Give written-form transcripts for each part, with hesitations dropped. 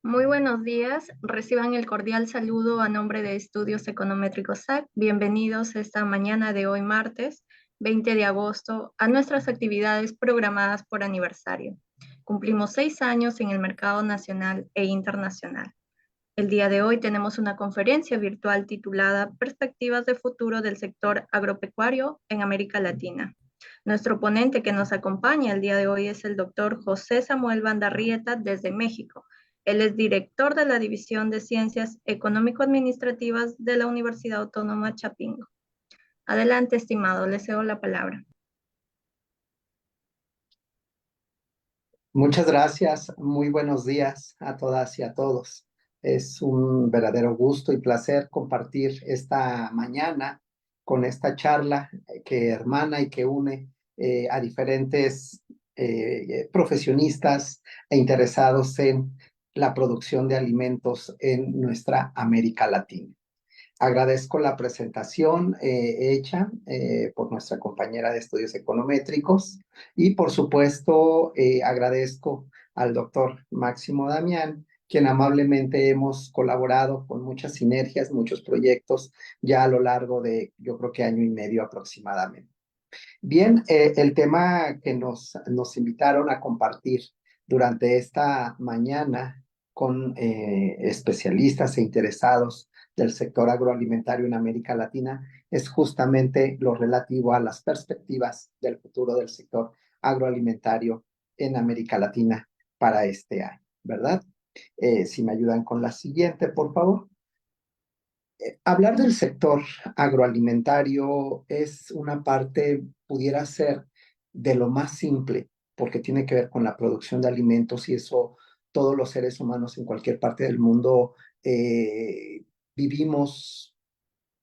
Muy buenos días, reciban el cordial saludo a nombre de Estudios Econométricos SAC. Bienvenidos esta mañana de hoy martes 20 de agosto a nuestras actividades programadas por aniversario. Cumplimos 6 años en el mercado nacional e internacional. El día de hoy tenemos una conferencia virtual titulada Perspectivas de futuro del sector agropecuario en América Latina. Nuestro ponente que nos acompaña el día de hoy es el doctor José Samuel Bandarrieta desde México. Él es director de la División de Ciencias Económico-Administrativas de la Universidad Autónoma Chapingo. Adelante, estimado, le cedo la palabra. Muchas gracias, muy buenos días a todas y a todos. Es un verdadero gusto y placer compartir esta mañana con esta charla que hermana y que une a diferentes profesionistas e interesados en la producción de alimentos en nuestra América Latina. Agradezco la presentación hecha por nuestra compañera de estudios econométricos y por supuesto agradezco al doctor Máximo Damián, quien amablemente hemos colaborado con muchas sinergias, muchos proyectos ya a lo largo de yo creo que año y medio aproximadamente. Bien, el tema que nos invitaron a compartir durante esta mañana con especialistas e interesados del sector agroalimentario en América Latina es justamente lo relativo a las perspectivas del futuro del sector agroalimentario en América Latina para este año, ¿verdad? Si me ayudan con la siguiente, por favor. Hablar del sector agroalimentario es una parte, pudiera ser, de lo más simple, porque tiene que ver con la producción de alimentos y eso todos los seres humanos en cualquier parte del mundo vivimos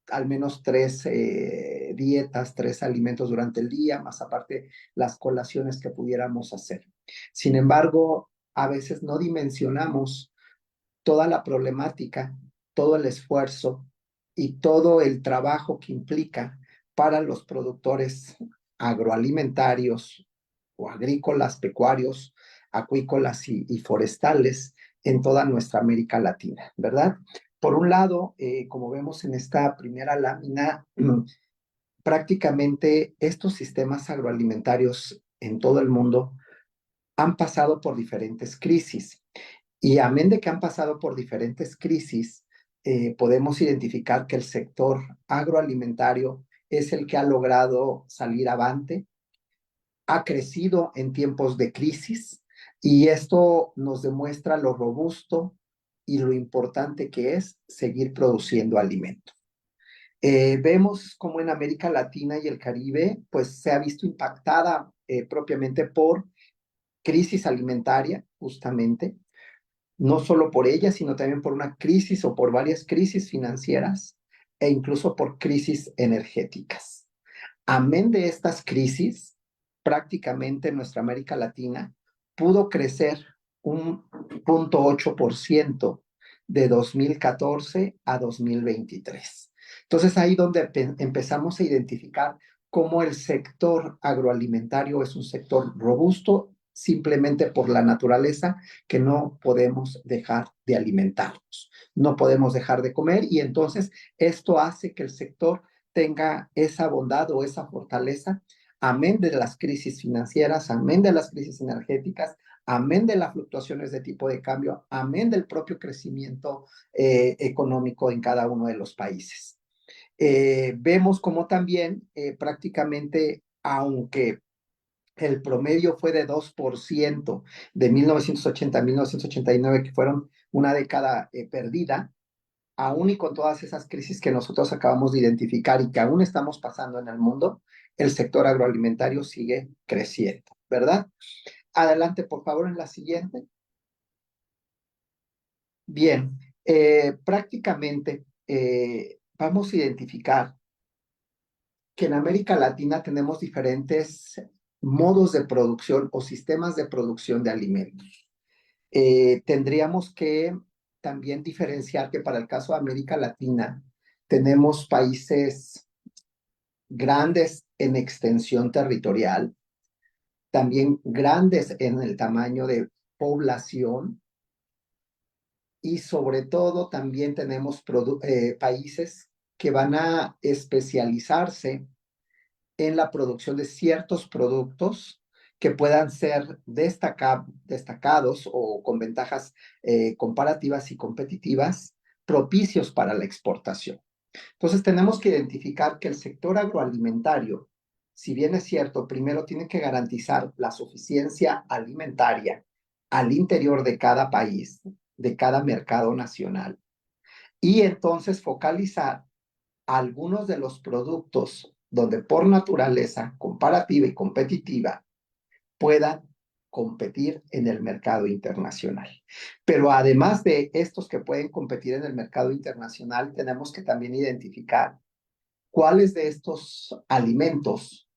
al menos 3 dietas, 3 alimentos durante el día, más aparte las colaciones que pudiéramos hacer. Sin embargo, a veces no dimensionamos toda la problemática, todo el esfuerzo y todo el trabajo que implica para los productores agroalimentarios o agrícolas, pecuarios, acuícolas y forestales en toda nuestra América Latina, ¿verdad? Por un lado, como vemos en esta primera lámina, prácticamente estos sistemas agroalimentarios en todo el mundo han pasado por diferentes crisis. Y amén de que han pasado por diferentes crisis, podemos identificar que el sector agroalimentario es el que ha logrado salir avante, ha crecido en tiempos de crisis y esto nos demuestra lo robusto y lo importante que es seguir produciendo alimentos. Vemos cómo en América Latina y el Caribe pues se ha visto impactada propiamente por crisis alimentaria, justamente, no solo por ella, sino también por una crisis o por varias crisis financieras e incluso por crisis energéticas. Amén de estas crisis, prácticamente nuestra América Latina pudo crecer un 0.8% de 2014 a 2023. Entonces ahí donde empezamos a identificar cómo el sector agroalimentario es un sector robusto simplemente por la naturaleza que no podemos dejar de alimentarnos, no podemos dejar de comer y entonces esto hace que el sector tenga esa bondad o esa fortaleza, amén de las crisis financieras, amén de las crisis energéticas, amén de las fluctuaciones de tipo de cambio, amén del propio crecimiento económico en cada uno de los países. Vemos como también prácticamente, aunque el promedio fue de 2% de 1980 a 1989, que fueron una década perdida, aún y con todas esas crisis que nosotros acabamos de identificar y que aún estamos pasando en el mundo, el sector agroalimentario sigue creciendo, ¿verdad? Adelante, por favor, en la siguiente. Bien, prácticamente vamos a identificar que en América Latina tenemos diferentes modos de producción o sistemas de producción de alimentos. Tendríamos que también diferenciar que para el caso de América Latina tenemos países grandes en extensión territorial, también grandes en el tamaño de población, y sobre todo también tenemos países que van a especializarse en la producción de ciertos productos que puedan ser destacados o con ventajas comparativas y competitivas propicios para la exportación. Entonces tenemos que identificar que el sector agroalimentario, si bien es cierto, primero tiene que garantizar la suficiencia alimentaria al interior de cada país, de cada mercado nacional, y entonces focalizar algunos de los productos donde por naturaleza comparativa y competitiva puedan competir en el mercado internacional. Pero además de estos que pueden competir en el mercado internacional, tenemos que también identificar cuáles de estos alimentos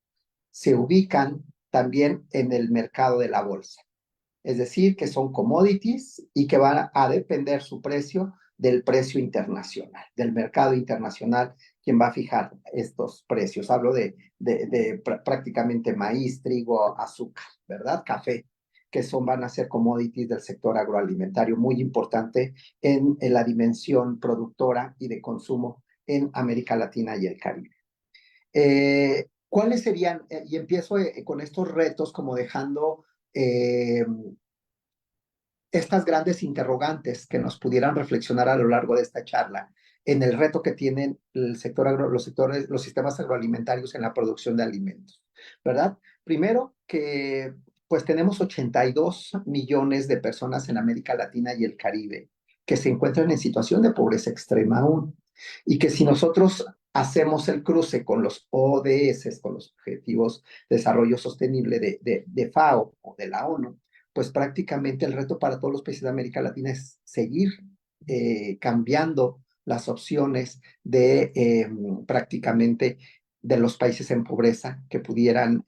se ubican también en el mercado de la bolsa. Es decir, que son commodities y que van a depender su precio del precio internacional, del mercado internacional, quien va a fijar estos precios. Hablo de prácticamente maíz, trigo, azúcar, ¿verdad? Café, que van a ser commodities del sector agroalimentario, muy importante en la dimensión productora y de consumo en América Latina y el Caribe. ¿Cuáles serían? Y empiezo con estos retos, como dejando estas grandes interrogantes que nos pudieran reflexionar a lo largo de esta charla en el reto que tienen el sector los sistemas agroalimentarios en la producción de alimentos, ¿verdad? Primero que pues tenemos 82 millones de personas en América Latina y el Caribe que se encuentran en situación de pobreza extrema aún, y que si nosotros hacemos el cruce con los ODS, con los Objetivos de Desarrollo Sostenible de FAO o de la ONU, pues prácticamente el reto para todos los países de América Latina es seguir cambiando las opciones prácticamente de los países en pobreza que pudieran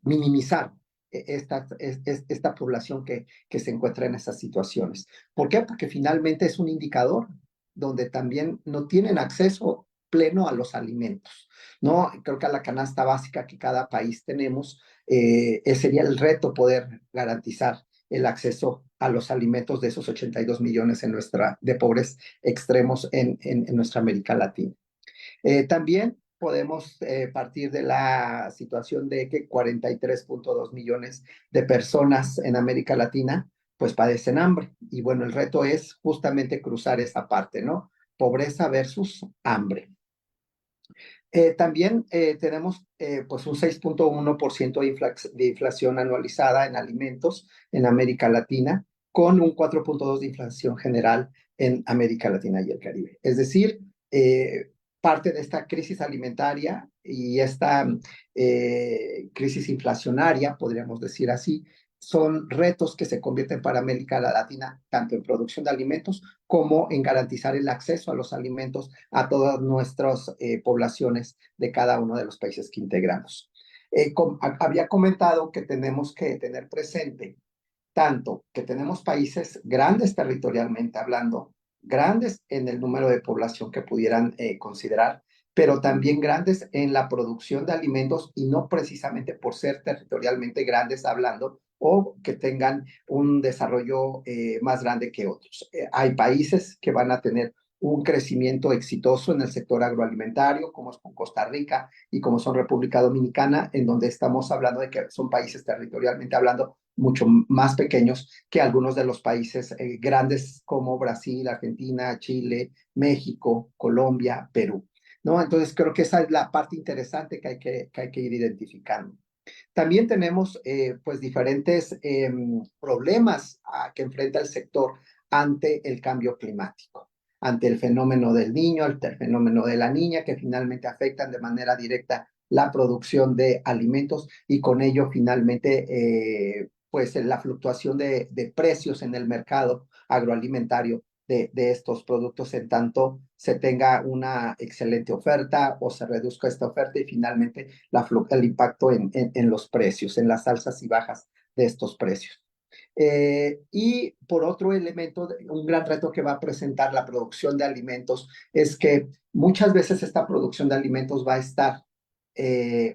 minimizar esta población que se encuentra en esas situaciones. ¿Por qué? Porque finalmente es un indicador donde también no tienen acceso pleno a los alimentos, ¿no? Creo que a la canasta básica que cada país tenemos, sería el reto poder garantizar el acceso a los alimentos de esos 82 millones de pobres extremos en nuestra América Latina. También podemos partir de la situación de que 43.2 millones de personas en América Latina pues padecen hambre. Y bueno, el reto es justamente cruzar esa parte, ¿no? Pobreza versus hambre. También tenemos pues un 6.1% de inflación anualizada en alimentos en América Latina, con un 4.2% de inflación general en América Latina y el Caribe. Es decir, parte de esta crisis alimentaria y esta crisis inflacionaria, podríamos decir así, son retos que se convierten para América Latina tanto en producción de alimentos como en garantizar el acceso a los alimentos a todas nuestras poblaciones de cada uno de los países que integramos. Había comentado que tenemos que tener presente tanto que tenemos países grandes territorialmente hablando, grandes en el número de población que pudieran considerar, pero también grandes en la producción de alimentos y no precisamente por ser territorialmente grandes hablando o que tengan un desarrollo más grande que otros. Hay países que van a tener un crecimiento exitoso en el sector agroalimentario, como es Costa Rica y como son República Dominicana, en donde estamos hablando de que son países territorialmente hablando mucho más pequeños que algunos de los países grandes como Brasil, Argentina, Chile, México, Colombia, Perú, ¿no? Entonces creo que esa es la parte interesante que hay que ir identificando. También tenemos pues diferentes problemas que enfrenta el sector ante el cambio climático, ante el fenómeno del niño, ante el fenómeno de la niña, que finalmente afectan de manera directa la producción de alimentos y con ello finalmente pues la fluctuación de precios en el mercado agroalimentario de estos productos en tanto se tenga una excelente oferta o se reduzca esta oferta y finalmente el impacto en los precios, en las alzas y bajas de estos precios. Y por otro elemento, un gran reto que va a presentar la producción de alimentos es que muchas veces esta producción de alimentos va a estar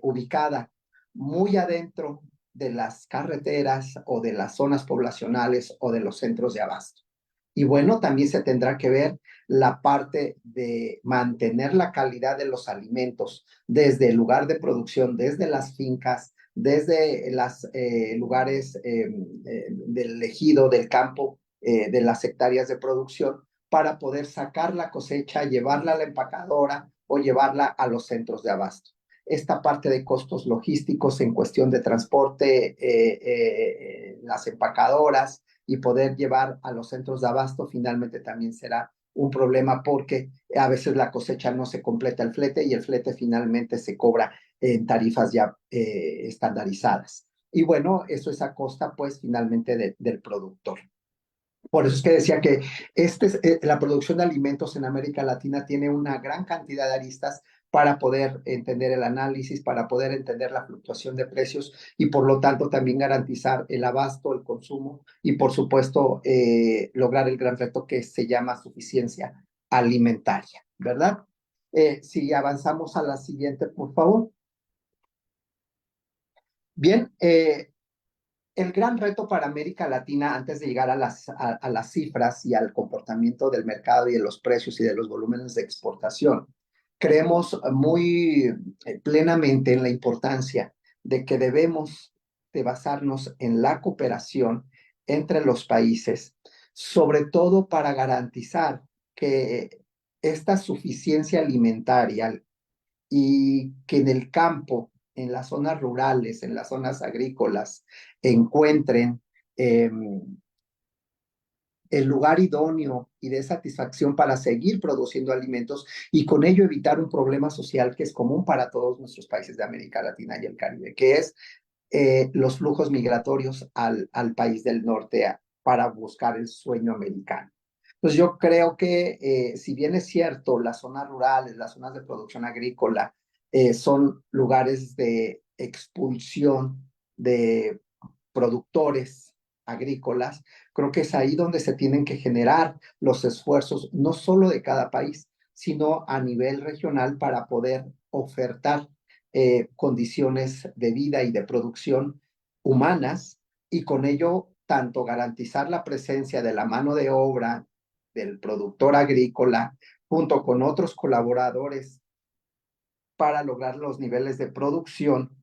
ubicada muy adentro de las carreteras o de las zonas poblacionales o de los centros de abasto. Y bueno, también se tendrá que ver la parte de mantener la calidad de los alimentos desde el lugar de producción, desde las fincas, desde los lugares del ejido, del campo, de las hectáreas de producción, para poder sacar la cosecha, llevarla a la empacadora o llevarla a los centros de abasto. Esta parte de costos logísticos en cuestión de transporte, las empacadoras y poder llevar a los centros de abasto finalmente también será un problema porque a veces la cosecha no se completa el flete y el flete finalmente se cobra en tarifas ya estandarizadas. Y bueno, eso es a costa pues finalmente del productor. Por eso es que decía que la producción de alimentos en América Latina tiene una gran cantidad de aristas para poder entender el análisis, para poder entender la fluctuación de precios y por lo tanto también garantizar el abasto, el consumo y por supuesto lograr el gran reto que se llama suficiencia alimentaria, ¿verdad? Si avanzamos a la siguiente, por favor. Bien, el gran reto para América Latina, antes de llegar a las cifras y al comportamiento del mercado y de los precios y de los volúmenes de exportación, creemos muy plenamente en la importancia de que debemos de basarnos en la cooperación entre los países, sobre todo para garantizar que esta suficiencia alimentaria y que en el campo, en las zonas rurales, en las zonas agrícolas, encuentren eh, el lugar idóneo y de satisfacción para seguir produciendo alimentos y con ello evitar un problema social que es común para todos nuestros países de América Latina y el Caribe, que es los flujos migratorios al país del norte para buscar el sueño americano. Pues yo creo que si bien es cierto, las zonas rurales, las zonas de producción agrícola son lugares de expulsión de productores agrícolas, creo que es ahí donde se tienen que generar los esfuerzos, no solo de cada país, sino a nivel regional para poder ofertar condiciones de vida y de producción humanas y con ello tanto garantizar la presencia de la mano de obra del productor agrícola junto con otros colaboradores para lograr los niveles de producción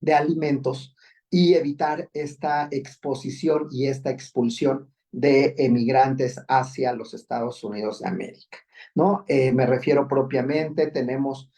de alimentos y evitar esta exposición y esta expulsión de emigrantes hacia los Estados Unidos de América, ¿no? Me refiero propiamente, tenemos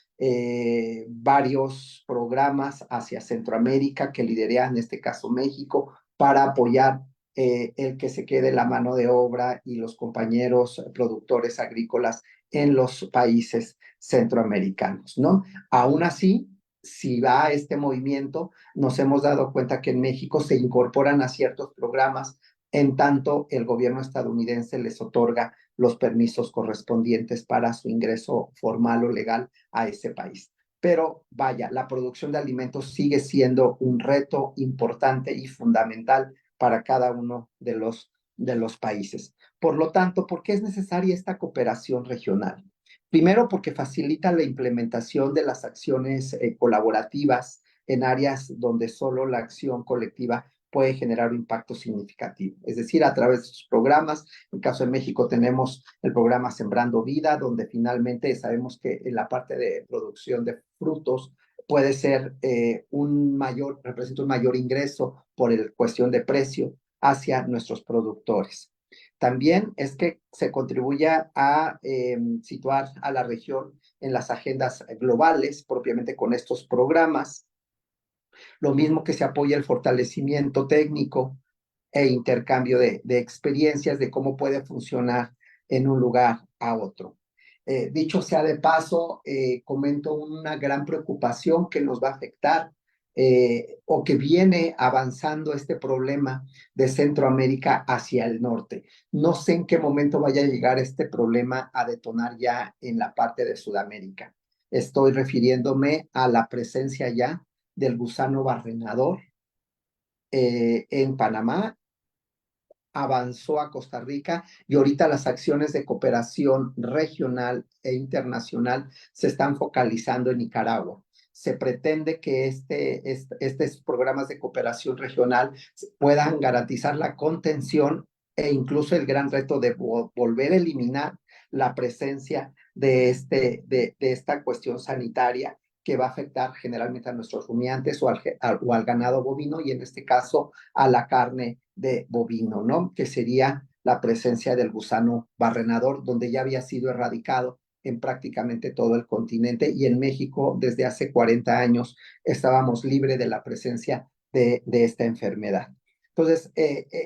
varios programas hacia Centroamérica que liderea en este caso México para apoyar el que se quede la mano de obra y los compañeros productores agrícolas en los países centroamericanos, ¿no? Aún así, si va a este movimiento, nos hemos dado cuenta que en México se incorporan a ciertos programas en tanto el gobierno estadounidense les otorga los permisos correspondientes para su ingreso formal o legal a ese país. Pero vaya, la producción de alimentos sigue siendo un reto importante y fundamental para cada uno de los países. Por lo tanto, ¿por qué es necesaria esta cooperación regional? Primero, porque facilita la implementación de las acciones colaborativas en áreas donde solo la acción colectiva puede generar un impacto significativo. Es decir, a través de sus programas, en el caso de México tenemos el programa Sembrando Vida, donde finalmente sabemos que en la parte de producción de frutos puede ser representa un mayor ingreso por el cuestión de precio hacia nuestros productores. También es que se contribuya a situar a la región en las agendas globales, propiamente con estos programas. Lo mismo que se apoya el fortalecimiento técnico e intercambio de experiencias de cómo puede funcionar en un lugar a otro. Dicho sea de paso, comento una gran preocupación que nos va a afectar o que viene avanzando este problema de Centroamérica hacia el norte. No sé en qué momento vaya a llegar este problema a detonar ya en la parte de Sudamérica. Estoy refiriéndome a la presencia ya del gusano barrenador en Panamá, avanzó a Costa Rica y ahorita las acciones de cooperación regional e internacional se están focalizando en Nicaragua. se pretende que estos programas de cooperación regional puedan garantizar la contención e incluso el gran reto de volver a eliminar la presencia de esta cuestión sanitaria que va a afectar generalmente a nuestros rumiantes o al ganado bovino y en este caso a la carne de bovino, ¿no? Que sería la presencia del gusano barrenador, donde ya había sido erradicado en prácticamente todo el continente y en México desde hace 40 años estábamos libres de la presencia de esta enfermedad. Entonces,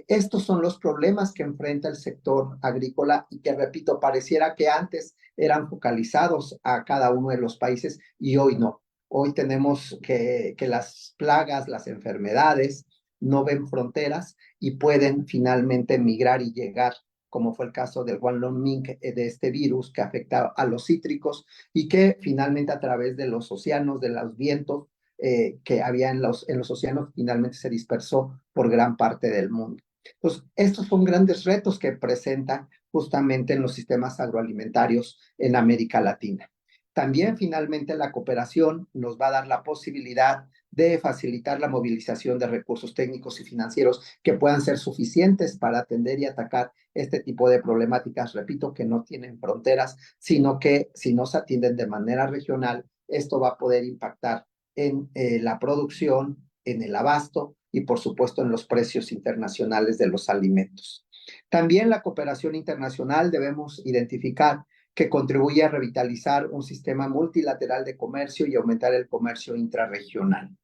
estos son los problemas que enfrenta el sector agrícola y que, repito, pareciera que antes eran focalizados a cada uno de los países y hoy no. Hoy tenemos que las plagas, las enfermedades no ven fronteras y pueden finalmente migrar y llegar, como fue el caso del Guanlong de este virus que afecta a los cítricos y que finalmente a través de los océanos, de los vientos que había en los océanos, finalmente se dispersó por gran parte del mundo. Entonces, estos son grandes retos que presentan justamente en los sistemas agroalimentarios en América Latina. También finalmente la cooperación nos va a dar la posibilidad de facilitar la movilización de recursos técnicos y financieros que puedan ser suficientes para atender y atacar este tipo de problemáticas, repito, que no tienen fronteras, sino que si no se atienden de manera regional, esto va a poder impactar en la producción, en el abasto y por supuesto en los precios internacionales de los alimentos. También la cooperación internacional debemos identificar que contribuye a revitalizar un sistema multilateral de comercio y aumentar el comercio intrarregional.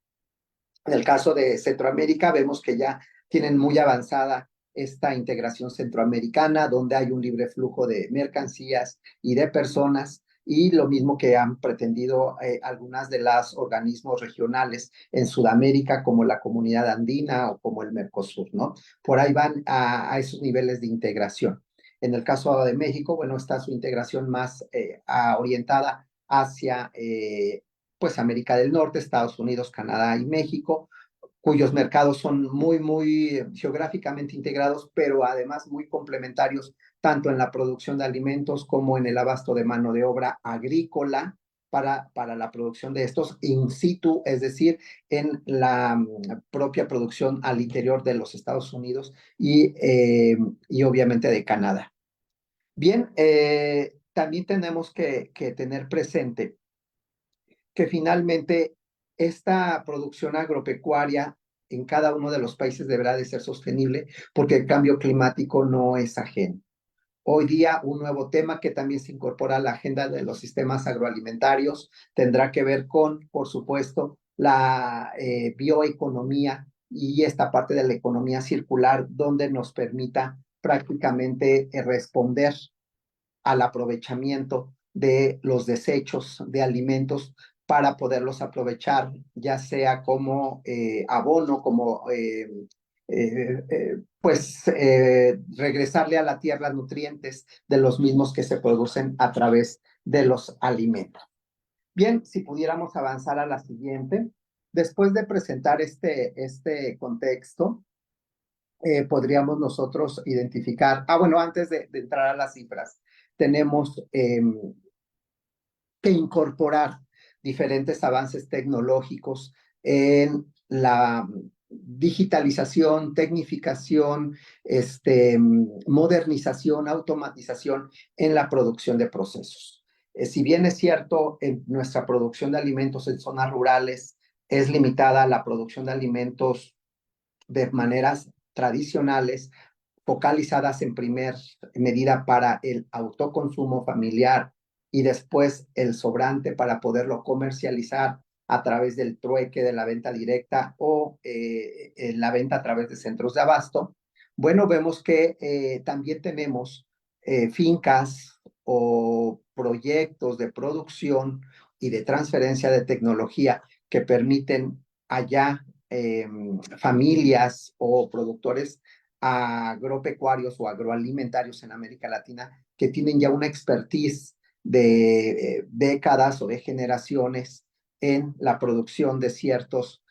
En el caso de Centroamérica, vemos que ya tienen muy avanzada esta integración centroamericana, donde hay un libre flujo de mercancías y de personas, y lo mismo que han pretendido algunas de las organismos regionales en Sudamérica, como la Comunidad Andina o como el Mercosur, ¿no? Por ahí van a esos niveles de integración. En el caso de México, bueno, está su integración más orientada hacia pues América del Norte, Estados Unidos, Canadá y México, cuyos mercados son muy geográficamente integrados, pero además muy complementarios, tanto en la producción de alimentos como en el abasto de mano de obra agrícola para la producción de estos in situ, es decir, en la propia producción al interior de los Estados Unidos y obviamente de Canadá. Bien, también tenemos que tener presente que finalmente esta producción agropecuaria en cada uno de los países deberá de ser sostenible porque el cambio climático no es ajeno. Hoy día un nuevo tema que también se incorpora a la agenda de los sistemas agroalimentarios tendrá que ver con, por supuesto, la bioeconomía y esta parte de la economía circular donde nos permita prácticamente responder al aprovechamiento de los desechos de alimentos para poderlos aprovechar, ya sea como abono, como regresarle a la tierra nutrientes de los mismos que se producen a través de los alimentos. Bien, si pudiéramos avanzar a la siguiente, después de presentar este contexto, podríamos nosotros identificar, bueno, antes de entrar a las cifras, tenemos que incorporar diferentes avances tecnológicos en la digitalización, tecnificación, modernización, automatización en la producción de procesos. Si bien es cierto, en nuestra producción de alimentos en zonas rurales es limitada a la producción de alimentos de maneras tradicionales, focalizadas en primer medida para el autoconsumo familiar y después el sobrante para poderlo comercializar a través del trueque de la venta directa o la venta a través de centros de abasto. Bueno, vemos que también tenemos fincas o proyectos de producción y de transferencia de tecnología que permiten allá familias o productores agropecuarios o agroalimentarios en América Latina que tienen ya una expertise de décadas o de generaciones en la producción de ciertos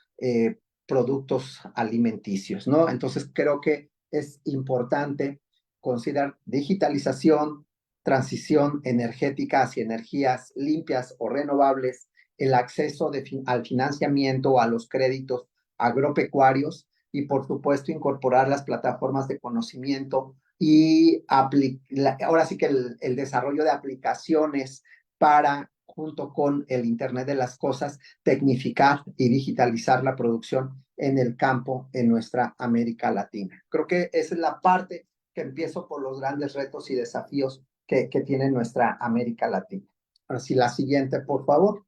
productos alimenticios, ¿no? Entonces creo que es importante considerar digitalización, transición energética hacia energías limpias o renovables el acceso al financiamiento, a los créditos agropecuarios y, por supuesto, incorporar las plataformas de conocimiento y ahora sí que el desarrollo de aplicaciones para, junto con el Internet de las Cosas, tecnificar y digitalizar la producción en el campo en nuestra América Latina. Creo que esa es la parte que empiezo por los grandes retos y desafíos que tiene nuestra América Latina. Ahora sí, la siguiente, por favor.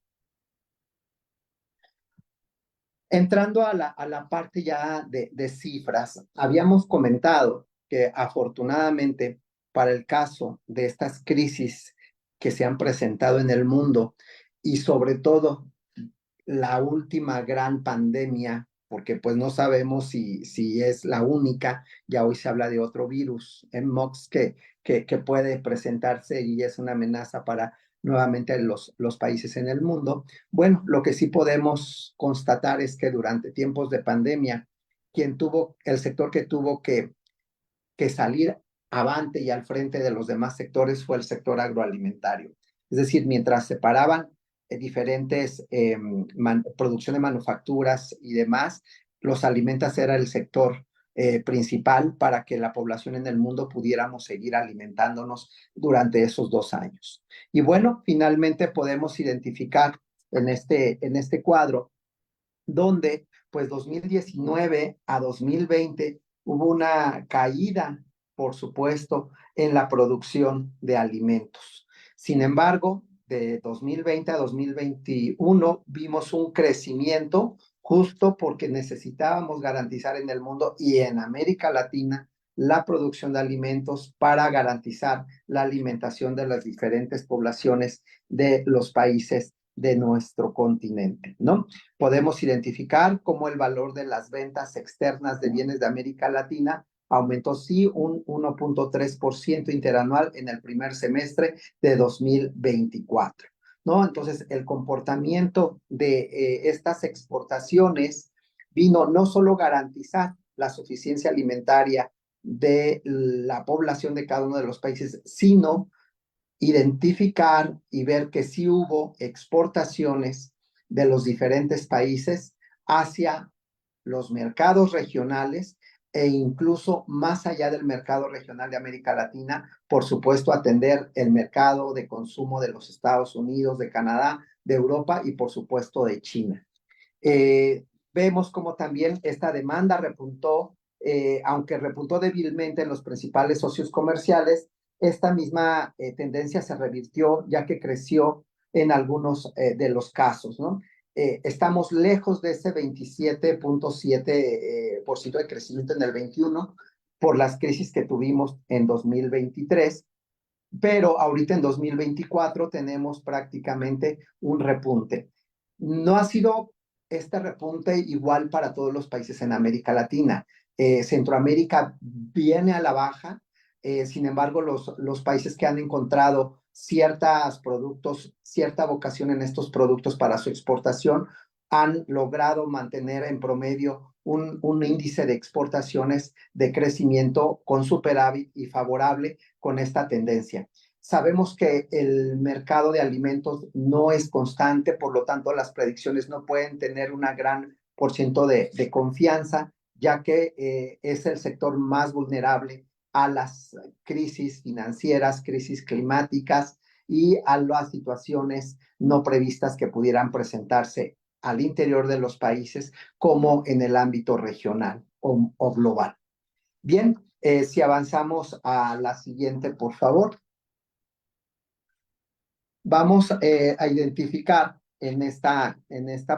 Entrando a la parte ya de cifras, habíamos comentado que afortunadamente para el caso de estas crisis que se han presentado en el mundo y sobre todo la última gran pandemia, porque pues no sabemos si es la única, ya hoy se habla de otro virus, MOX, que puede presentarse y es una amenaza para nuevamente los países en el mundo. Bueno, lo que sí podemos constatar es que durante tiempos de pandemia, el sector que tuvo que salir avante y al frente de los demás sectores fue el sector agroalimentario. Es decir, mientras separaban diferentes producción de manufacturas y demás, los alimentos era el sector principal para que la población en el mundo pudiéramos seguir alimentándonos durante esos 2 años. Y bueno, finalmente podemos identificar en este cuadro donde pues 2019 a 2020 hubo una caída, por supuesto, en la producción de alimentos. Sin embargo, de 2020 a 2021 vimos un crecimiento justo porque necesitábamos garantizar en el mundo y en América Latina la producción de alimentos para garantizar la alimentación de las diferentes poblaciones de los países de nuestro continente, ¿no? Podemos identificar cómo el valor de las ventas externas de bienes de América Latina aumentó sí un 1.3% interanual en el primer semestre de 2024, ¿no? Entonces, el comportamiento de estas exportaciones vino no solo garantizar la suficiencia alimentaria de la población de cada uno de los países, sino identificar y ver que sí hubo exportaciones de los diferentes países hacia los mercados regionales e incluso más allá del mercado regional de América Latina, por supuesto, atender el mercado de consumo de los Estados Unidos, de Canadá, de Europa y por supuesto de China. Vemos como también esta demanda repuntó, aunque repuntó débilmente en los principales socios comerciales, esta misma tendencia se revirtió ya que creció en algunos de los casos, ¿no? Estamos lejos de ese 27.7% de crecimiento en el 21 por las crisis que tuvimos en 2023, pero ahorita en 2024 tenemos prácticamente un repunte. No ha sido este repunte igual para todos los países en América Latina. Centroamérica viene a la baja, sin embargo, los países que han encontrado ciertos productos, cierta vocación en estos productos para su exportación, han logrado mantener en promedio un índice de exportaciones de crecimiento con superávit y favorable con esta tendencia. Sabemos que el mercado de alimentos no es constante, por lo tanto las predicciones no pueden tener una gran porciento de confianza, ya que es el sector más vulnerable a las crisis financieras, crisis climáticas y a las situaciones no previstas que pudieran presentarse al interior de los países como en el ámbito regional o global. Bien, si avanzamos a la siguiente, por favor. Vamos a identificar en esta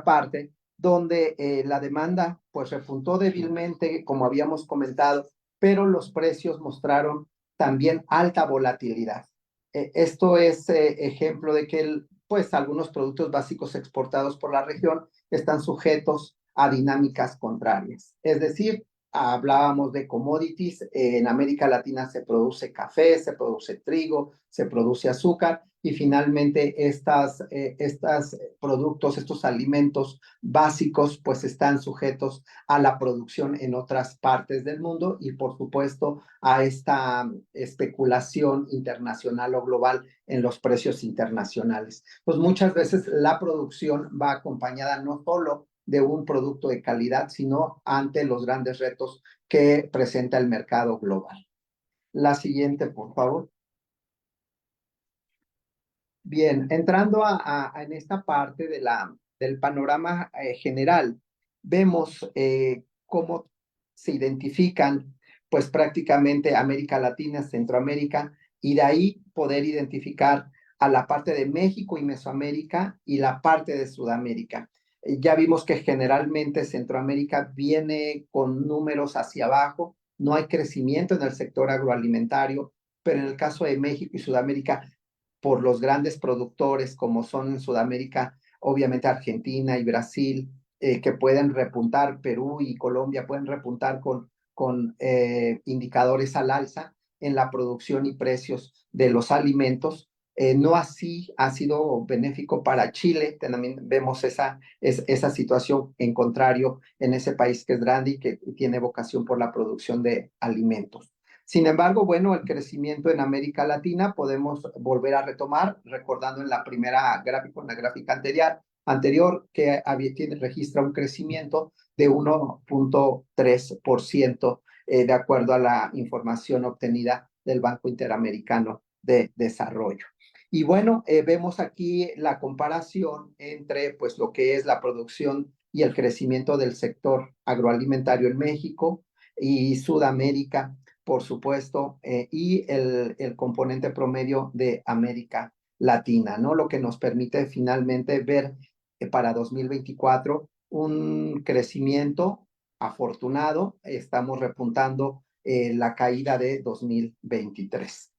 parte donde la demanda pues repuntó débilmente, como habíamos comentado, pero los precios mostraron también alta volatilidad. Esto es ejemplo de que pues algunos productos básicos exportados por la región están sujetos a dinámicas contrarias. Es decir, hablábamos de commodities, en América Latina se produce café, se produce trigo, se produce azúcar y finalmente estos productos, estos alimentos básicos, pues están sujetos a la producción en otras partes del mundo y por supuesto a esta especulación internacional o global en los precios internacionales. Pues muchas veces la producción va acompañada no solo de un producto de calidad, sino ante los grandes retos que presenta el mercado global. La siguiente, por favor. Bien, entrando en esta parte del panorama general, vemos cómo se identifican pues prácticamente América Latina, Centroamérica, y de ahí poder identificar a la parte de México y Mesoamérica y la parte de Sudamérica. Ya vimos que generalmente Centroamérica viene con números hacia abajo, no hay crecimiento en el sector agroalimentario, pero en el caso de México y Sudamérica por los grandes productores como son en Sudamérica, obviamente Argentina y Brasil, que pueden repuntar, Perú y Colombia pueden repuntar con indicadores al alza en la producción y precios de los alimentos. No así ha sido benéfico para Chile, también vemos esa situación en contrario en ese país que es grande y que tiene vocación por la producción de alimentos. Sin embargo, bueno, el crecimiento en América Latina podemos volver a retomar, recordando en la primera gráfica, en la gráfica anterior que registra un crecimiento de 1.3% de acuerdo a la información obtenida del Banco Interamericano de Desarrollo. Y bueno, vemos aquí la comparación entre pues lo que es la producción y el crecimiento del sector agroalimentario en México y Sudamérica por supuesto, y el componente promedio de América Latina, ¿no? Lo que nos permite finalmente ver para 2024 un crecimiento afortunado, estamos repuntando la caída de 2023.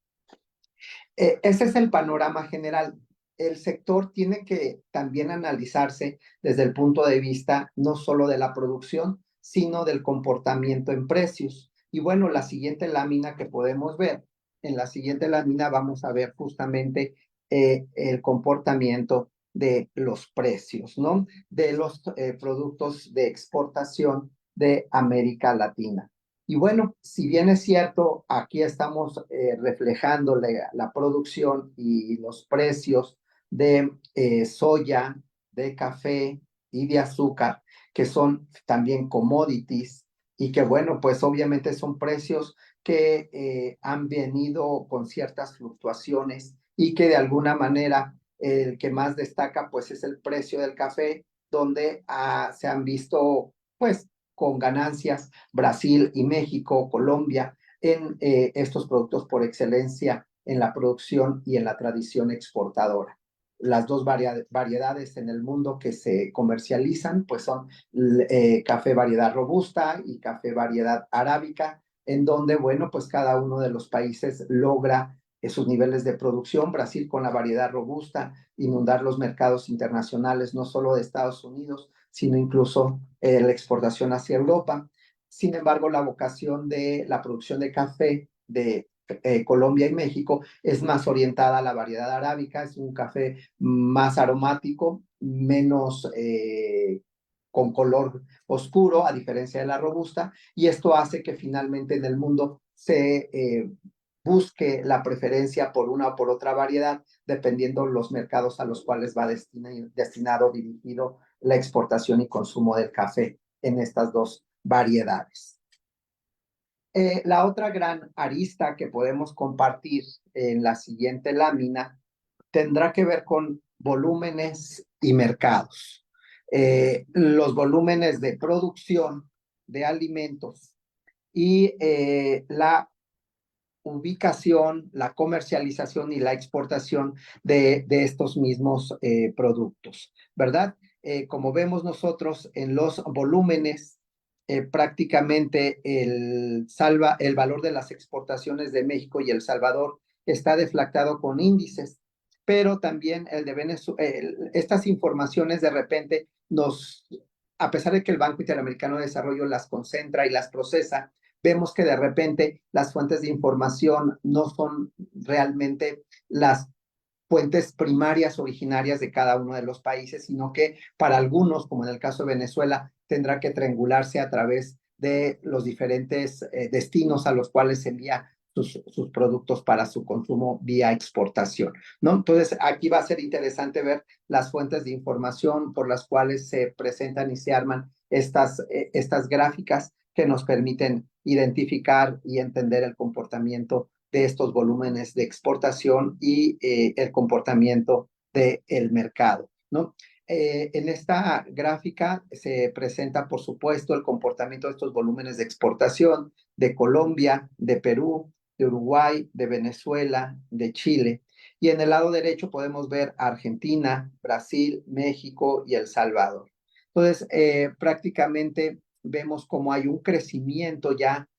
Ese es el panorama general. El sector tiene que también analizarse desde el punto de vista no solo de la producción, sino del comportamiento en precios. Y bueno, la siguiente lámina que podemos ver, en la siguiente lámina vamos a ver justamente el comportamiento de los precios, ¿no? De los productos de exportación de América Latina. Y bueno, si bien es cierto, aquí estamos reflejando la producción y los precios de soya, de café y de azúcar, que son también commodities y que bueno, pues obviamente son precios que han venido con ciertas fluctuaciones y que de alguna manera el que más destaca pues es el precio del café, donde se han visto pues con ganancias Brasil y México, Colombia, en estos productos por excelencia en la producción y en la tradición exportadora. Las dos variedades en el mundo que se comercializan, pues son café variedad robusta y café variedad arábica, en donde, bueno, pues cada uno de los países logra sus niveles de producción. Brasil con la variedad robusta, inundar los mercados internacionales, no solo de Estados Unidos, sino incluso la exportación hacia Europa. Sin embargo, la vocación de la producción de café de Colombia y México es más orientada a la variedad arábica, es un café más aromático, menos con color oscuro, a diferencia de la robusta, y esto hace que finalmente en el mundo se busque la preferencia por una o por otra variedad, dependiendo los mercados a los cuales va destinado, dirigido la exportación y consumo del café en estas dos variedades. La otra gran arista que podemos compartir en la siguiente lámina tendrá que ver con volúmenes y mercados. Los volúmenes de producción de alimentos y la ubicación, la comercialización y la exportación de estos mismos productos, ¿verdad? Como vemos nosotros en los volúmenes, prácticamente el valor de las exportaciones de México y El Salvador está deflactado con índices, pero también el de Venezuela, estas informaciones de repente nos a pesar de que el Banco Interamericano de Desarrollo las concentra y las procesa, vemos que de repente las fuentes de información no son realmente las fuentes primarias originarias de cada uno de los países, sino que para algunos, como en el caso de Venezuela, tendrá que triangularse a través de los diferentes destinos a los cuales se envía sus productos para su consumo vía exportación, ¿no? Entonces, aquí va a ser interesante ver las fuentes de información por las cuales se presentan y se arman estas gráficas que nos permiten identificar y entender el comportamiento de estos volúmenes de exportación y el comportamiento del mercado, ¿no? En esta gráfica se presenta, por supuesto, el comportamiento de estos volúmenes de exportación de Colombia, de Perú, de Uruguay, de Venezuela, de Chile. Y en el lado derecho podemos ver Argentina, Brasil, México y El Salvador. Entonces, prácticamente vemos cómo hay un crecimiento ya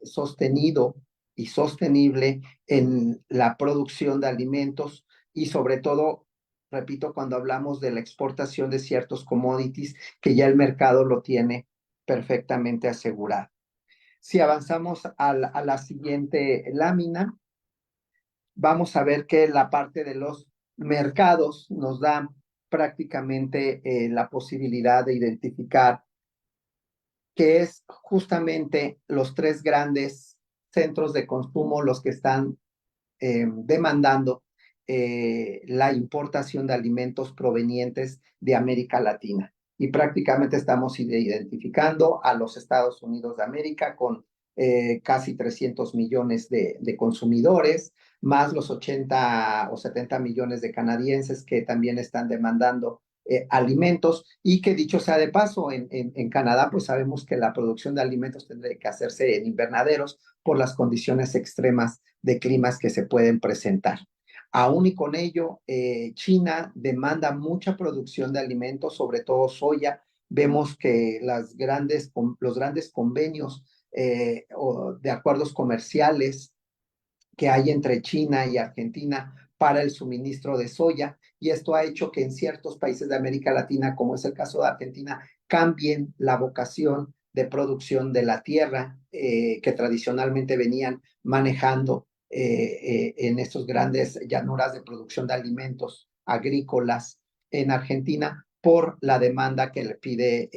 sostenido y sostenible en la producción de alimentos y sobre todo, repito, cuando hablamos de la exportación de ciertos commodities que ya el mercado lo tiene perfectamente asegurado. Si avanzamos a la siguiente lámina, vamos a ver que la parte de los mercados nos da prácticamente la posibilidad de identificar que es justamente los tres grandes centros de consumo los que están demandando la importación de alimentos provenientes de América Latina. Y prácticamente estamos identificando a los Estados Unidos de América con casi 300 millones de consumidores, más los 80 o 70 millones de canadienses que también están demandando alimentos y que dicho sea de paso, en Canadá pues sabemos que la producción de alimentos tendría que hacerse en invernaderos por las condiciones extremas de climas que se pueden presentar. Aún y con ello, China demanda mucha producción de alimentos, sobre todo soya. Vemos que los grandes convenios de acuerdos comerciales que hay entre China y Argentina para el suministro de soya, y esto ha hecho que en ciertos países de América Latina, como es el caso de Argentina, cambien la vocación de producción de la tierra que tradicionalmente venían manejando en estos grandes llanuras de producción de alimentos agrícolas en Argentina por la demanda que le pide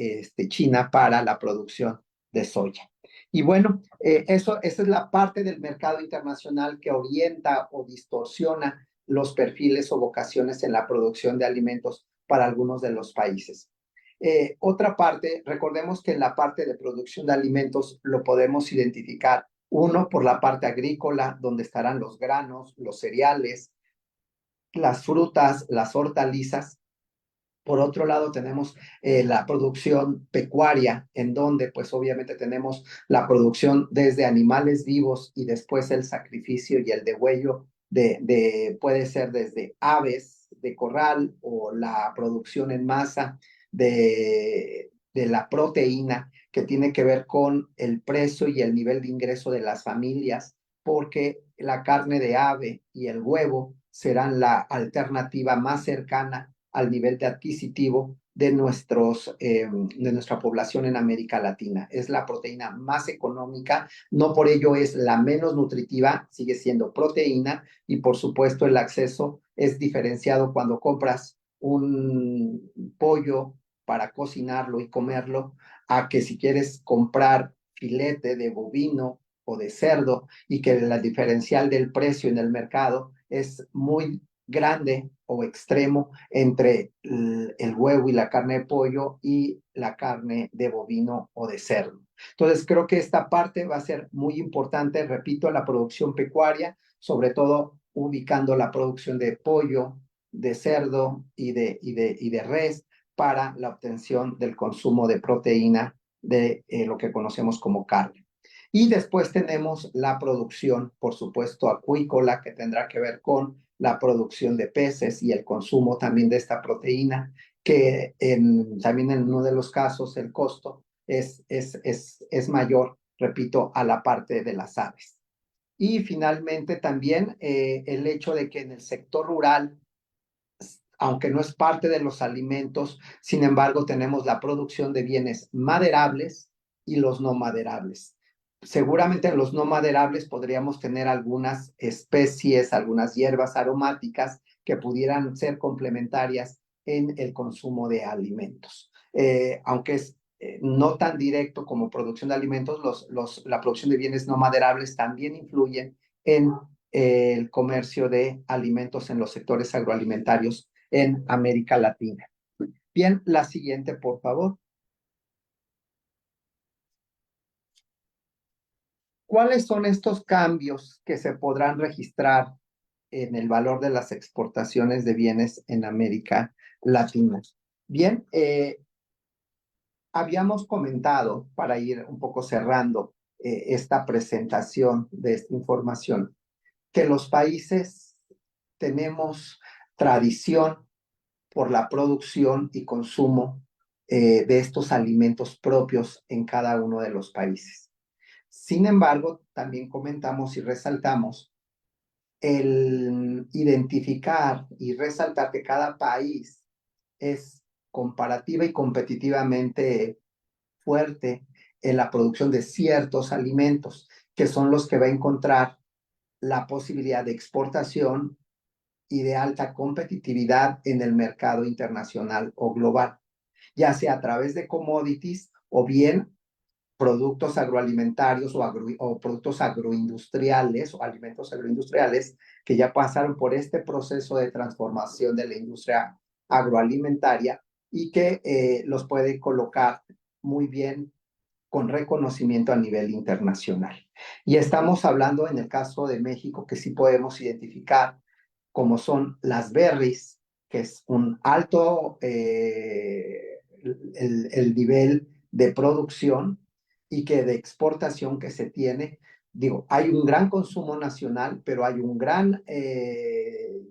China para la producción de soya. Y bueno, esa es la parte del mercado internacional que orienta o distorsiona los perfiles o vocaciones en la producción de alimentos para algunos de los países. Otra parte, recordemos que en la parte de producción de alimentos lo podemos identificar, uno, por la parte agrícola, donde estarán los granos, los cereales, las frutas, las hortalizas. Por otro lado, tenemos la producción pecuaria, en donde pues obviamente tenemos la producción desde animales vivos y después el sacrificio y el degüello puede ser desde aves de corral o la producción en masa de la proteína que tiene que ver con el precio y el nivel de ingreso de las familias, porque la carne de ave y el huevo serán la alternativa más cercana al nivel de adquisitivo de nuestra población en América Latina. Es la proteína más económica, no por ello es la menos nutritiva, sigue siendo proteína y por supuesto el acceso es diferenciado cuando compras un pollo para cocinarlo y comerlo, a que si quieres comprar filete de bovino o de cerdo y que la diferencial del precio en el mercado es muy grande o extremo entre el huevo y la carne de pollo y la carne de bovino o de cerdo. Entonces, creo que esta parte va a ser muy importante, repito, la producción pecuaria, sobre todo ubicando la producción de pollo, de cerdo y de res para la obtención del consumo de proteína de lo que conocemos como carne. Y después tenemos la producción, por supuesto, acuícola, que tendrá que ver con la producción de peces y el consumo también de esta proteína, que también en uno de los casos el costo es mayor, repito, a la parte de las aves. Y finalmente también el hecho de que en el sector rural aunque no es parte de los alimentos, sin embargo tenemos la producción de bienes maderables y los no maderables. Seguramente en los no maderables podríamos tener algunas especies, algunas hierbas aromáticas que pudieran ser complementarias en el consumo de alimentos. Aunque es no tan directo como producción de alimentos, la producción de bienes no maderables también influyen en el comercio de alimentos en los sectores agroalimentarios en América Latina. Bien, la siguiente, por favor. ¿Cuáles son estos cambios que se podrán registrar en el valor de las exportaciones de bienes en América Latina? Bien, habíamos comentado, para ir un poco cerrando esta presentación de esta información, que los países tenemos tradición por la producción y consumo de estos alimentos propios en cada uno de los países. Sin embargo, también comentamos y resaltamos el identificar y resaltar que cada país es comparativa y competitivamente fuerte en la producción de ciertos alimentos, que son los que va a encontrar la posibilidad de exportación y de alta competitividad en el mercado internacional o global, ya sea a través de commodities o bien productos agroalimentarios o productos agroindustriales o alimentos agroindustriales que ya pasaron por este proceso de transformación de la industria agroalimentaria y que los puede colocar muy bien con reconocimiento a nivel internacional. Y estamos hablando en el caso de México que sí podemos identificar como son las berries, que es un alto el nivel de producción y que de exportación que se tiene. Digo, hay un gran consumo nacional, pero hay un gran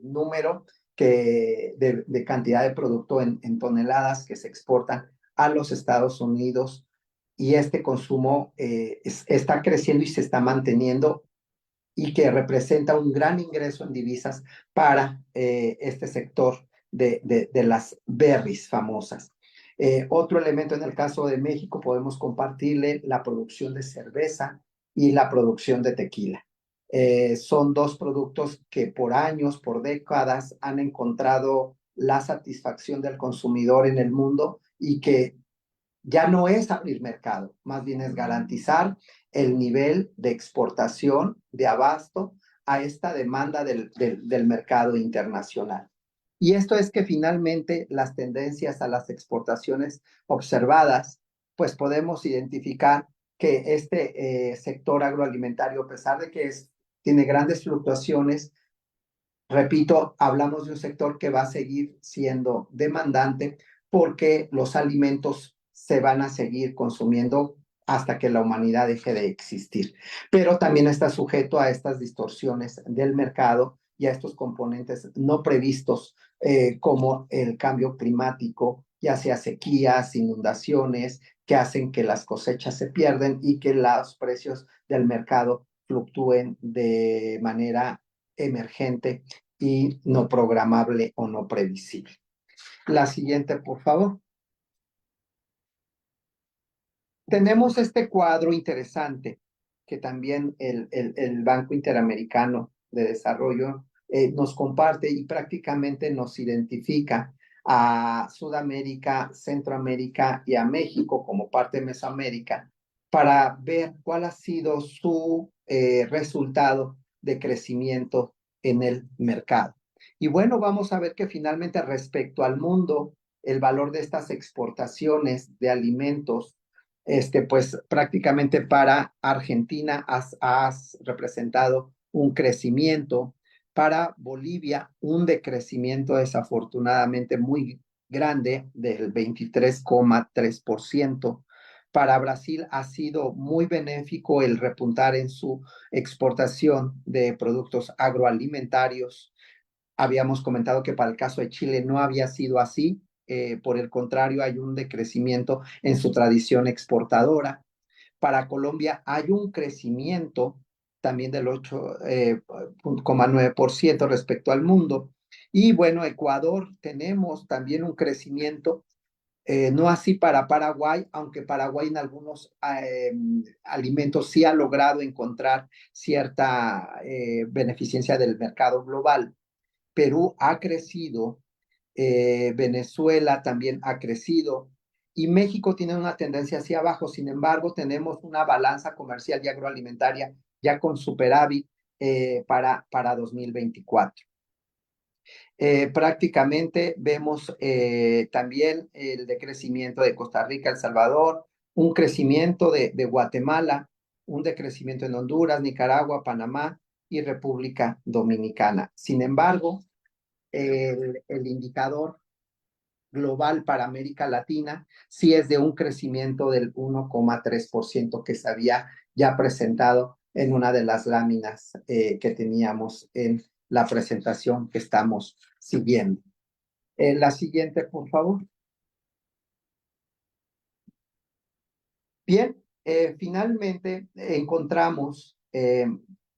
número de cantidad de producto en toneladas que se exportan a los Estados Unidos y este consumo está creciendo y se está manteniendo y que representa un gran ingreso en divisas para este sector de las berries famosas. Otro elemento en el caso de México, podemos compartirle la producción de cerveza y la producción de tequila. Son dos productos que por años, por décadas, han encontrado la satisfacción del consumidor en el mundo y que ya no es abrir mercado, más bien es garantizar el nivel de exportación, de abasto a esta demanda del mercado internacional. Y esto es que finalmente las tendencias a las exportaciones observadas, pues podemos identificar que este sector agroalimentario, a pesar de que tiene grandes fluctuaciones, repito, hablamos de un sector que va a seguir siendo demandante porque los alimentos se van a seguir consumiendo hasta que la humanidad deje de existir. Pero también está sujeto a estas distorsiones del mercado y a estos componentes no previstos como el cambio climático, ya sea sequías, inundaciones, que hacen que las cosechas se pierden y que los precios del mercado fluctúen de manera emergente y no programable o no previsible. La siguiente, por favor. Tenemos este cuadro interesante que también el Banco Interamericano de Desarrollo nos comparte y prácticamente nos identifica a Sudamérica, Centroamérica y a México como parte de Mesoamérica para ver cuál ha sido su resultado de crecimiento en el mercado. Y bueno, vamos a ver que finalmente respecto al mundo, el valor de estas exportaciones de alimentos pues prácticamente para Argentina has representado un crecimiento, para Bolivia un decrecimiento desafortunadamente muy grande del 23,3%. Para Brasil ha sido muy benéfico el repuntar en su exportación de productos agroalimentarios. Habíamos comentado que para el caso de Chile no había sido así. Por el contrario, hay un decrecimiento en su tradición exportadora. Para Colombia hay un crecimiento también del 8,9% respecto al mundo. Y bueno, Ecuador tenemos también un crecimiento, no así para Paraguay, aunque Paraguay en algunos alimentos sí ha logrado encontrar cierta beneficencia del mercado global. Perú ha crecido, Venezuela también ha crecido y México tiene una tendencia hacia abajo. Sin embargo, tenemos una balanza comercial y agroalimentaria ya con superávit para 2024. Prácticamente vemos también el decrecimiento de Costa Rica, El Salvador, un crecimiento de Guatemala, un decrecimiento en Honduras, Nicaragua, Panamá y República Dominicana. Sin embargo, el indicador global para América Latina sí es de un crecimiento del 1,3% que se había ya presentado en una de las láminas que teníamos en la presentación que estamos siguiendo. La siguiente, por favor. Bien, finalmente encontramos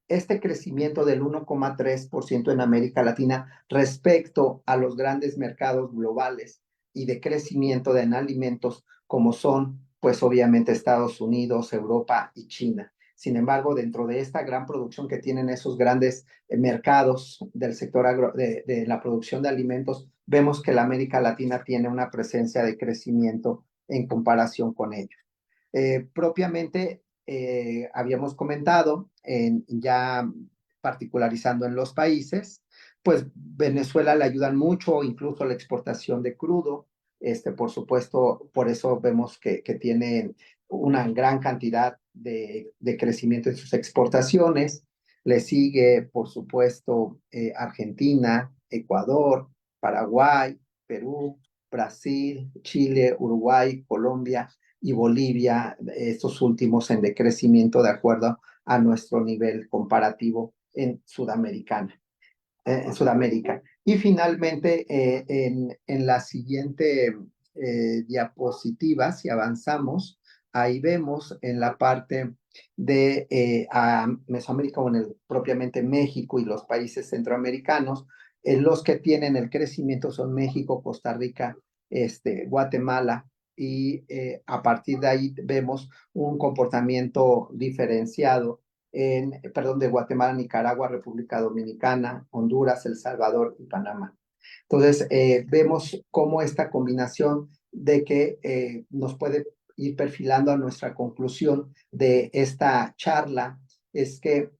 este crecimiento del 1,3% en América Latina respecto a los grandes mercados globales y de crecimiento de en alimentos como son, pues obviamente Estados Unidos, Europa y China. Sin embargo, dentro de esta gran producción que tienen esos grandes mercados del sector de la producción de alimentos, vemos que la América Latina tiene una presencia de crecimiento en comparación con ellos. Propiamente habíamos comentado, ya particularizando en los países, pues Venezuela le ayudan mucho, incluso la exportación de crudo, por supuesto, por eso vemos que tienen una gran cantidad de crecimiento en sus exportaciones. Le sigue, por supuesto, Argentina, Ecuador, Paraguay, Perú, Brasil, Chile, Uruguay, Colombia y Bolivia, estos últimos en decrecimiento de acuerdo a nuestro nivel comparativo en Sudamérica. Y finalmente, en la siguiente diapositiva, si avanzamos, ahí vemos en la parte de Mesoamérica o en propiamente México y los países centroamericanos, los que tienen el crecimiento son México, Costa Rica, Guatemala, y a partir de ahí vemos un comportamiento diferenciado de Guatemala, Nicaragua, República Dominicana, Honduras, El Salvador y Panamá. Entonces, vemos cómo esta combinación de que nos puede ir perfilando a nuestra conclusión de esta charla es que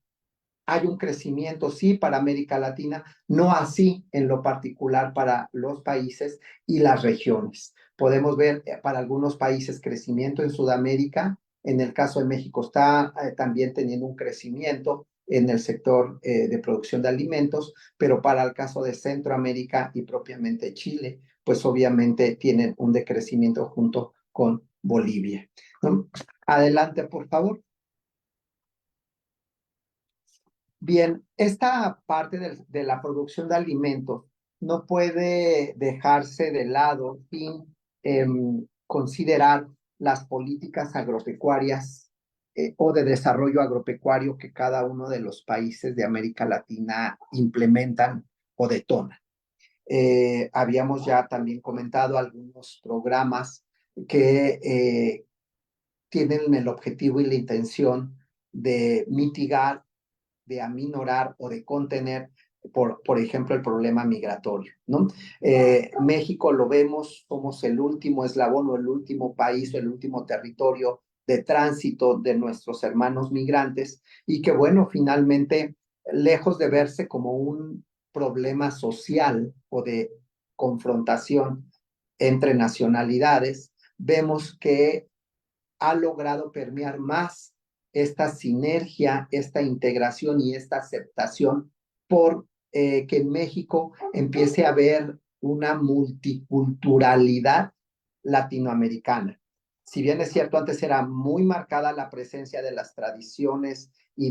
hay un crecimiento, sí, para América Latina, no así en lo particular para los países y las regiones. Podemos ver para algunos países crecimiento en Sudamérica. En el caso de México está también teniendo un crecimiento en el sector de producción de alimentos, pero para el caso de Centroamérica y propiamente Chile, pues obviamente tienen un decrecimiento junto con Bolivia, ¿no? Adelante, por favor. Bien, esta parte de la producción de alimentos no puede dejarse de lado sin considerar las políticas agropecuarias o de desarrollo agropecuario que cada uno de los países de América Latina implementan o detonan. Habíamos ya también comentado algunos programas que tienen el objetivo y la intención de mitigar, de aminorar o de contener, por ejemplo, el problema migratorio, ¿no? México lo vemos, somos el último eslabón o el último país o el último territorio de tránsito de nuestros hermanos migrantes y que, bueno, finalmente, lejos de verse como un problema social o de confrontación entre nacionalidades, vemos que ha logrado permear más esta sinergia, esta integración y esta aceptación por que en México empiece a haber una multiculturalidad latinoamericana. Si bien es cierto, antes era muy marcada la presencia de las tradiciones y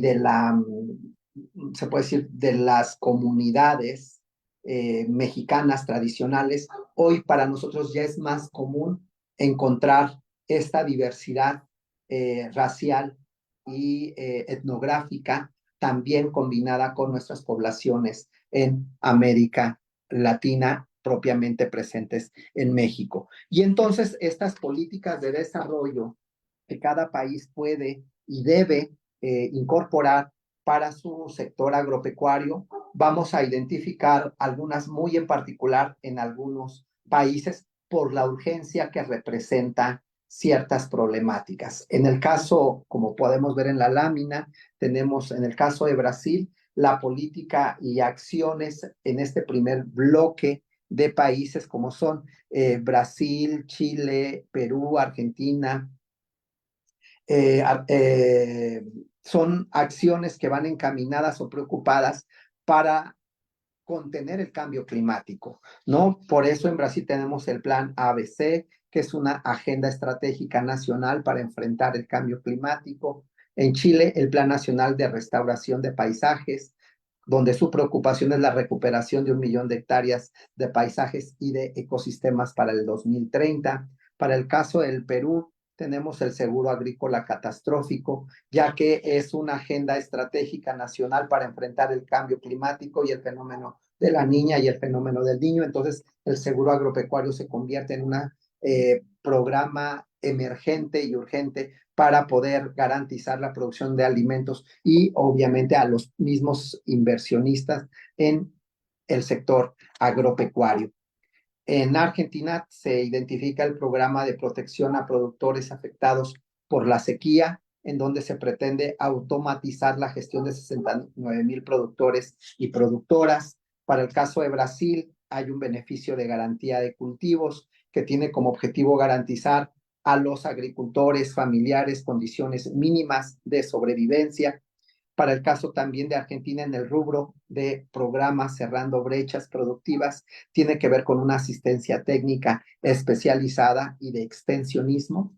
se puede decir, de las comunidades mexicanas tradicionales, hoy para nosotros ya es más común encontrar esta diversidad racial y etnográfica también combinada con nuestras poblaciones en América Latina propiamente presentes en México. Y entonces estas políticas de desarrollo que cada país puede y debe incorporar para su sector agropecuario, vamos a identificar algunas muy en particular en algunos países por la urgencia que representa ciertas problemáticas. En el caso, como podemos ver en la lámina, tenemos en el caso de Brasil la política y acciones en este primer bloque de países como son Brasil, Chile, Perú, Argentina. Eh, eh, Son acciones que van encaminadas o preocupadas para contener el cambio climático, ¿no? Por eso en Brasil tenemos el plan ABC, que es una agenda estratégica nacional para enfrentar el cambio climático. En Chile, el Plan Nacional de Restauración de Paisajes, donde su preocupación es la recuperación de 1 millón de hectáreas de paisajes y de ecosistemas para el 2030. Para el caso del Perú, tenemos el seguro agrícola catastrófico, ya que es una agenda estratégica nacional para enfrentar el cambio climático y el fenómeno de la niña y el fenómeno del niño. Entonces, el seguro agropecuario se convierte en un programa emergente y urgente para poder garantizar la producción de alimentos y obviamente a los mismos inversionistas en el sector agropecuario. En Argentina se identifica el programa de protección a productores afectados por la sequía, en donde se pretende automatizar la gestión de 69,000 productores y productoras. Para el caso de Brasil, hay un beneficio de garantía de cultivos que tiene como objetivo garantizar a los agricultores familiares condiciones mínimas de sobrevivencia. Para el caso también de Argentina en el rubro de programas cerrando brechas productivas, tiene que ver con una asistencia técnica especializada y de extensionismo.